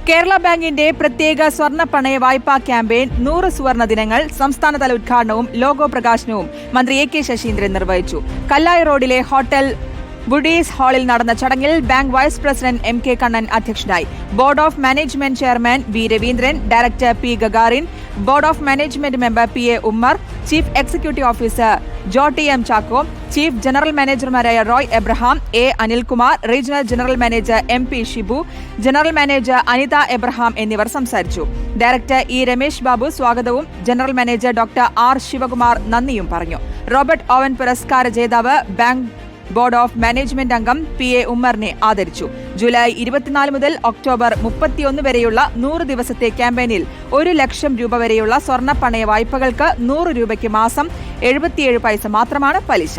കേരള ബാങ്കിന്റെ പ്രത്യേക സ്വർണ്ണ പണയ വായ്പാ ക്യാമ്പയിൻ 100 സുവർണ ദിനങ്ങൾ സംസ്ഥാനതല ഉദ്ഘാടനവും ലോഗോ പ്രകാശനവും മന്ത്രി എ കെ ശശീന്ദ്രൻ നിർവഹിച്ചു. കല്ലായി റോഡിലെ ഹോട്ടൽ വുഡീസ് ഹാളിൽ നടന്ന ചടങ്ങിൽ bank vice president M K Kannan അധ്യക്ഷനായി. Board of management chairman V Raveendran, director P Gagarin, board of management member P A Ummer, chief executive officer Jotty M Chacko, chief general മാനേജർമാരായ Roy Abraham, A Anilkumar, regional general manager M P Shibu, general manager Anitha Abraham എന്നിവർ സംസാരിച്ചു. Director E Ramesh Babu സ്വാഗതവും general manager doctor R Sivakumar നന്ദിയും പറഞ്ഞു. Robert Owen പുരസ്കാര ജേതാവ് bank board of management അംഗം P A ഉമ്മറിനെ ആദരിച്ചു. ജൂലൈ 24 മുതൽ ഒക്ടോബർ 31 വരെയുള്ള 100 ദിവസത്തെ ക്യാമ്പയിനിൽ 1 ലക്ഷം രൂപ വരെയുള്ള സ്വർണ്ണ പണയ വായ്പകൾക്ക് 100 രൂപയ്ക്ക് മാസം 77 പൈസ മാത്രമാണ് പലിശ.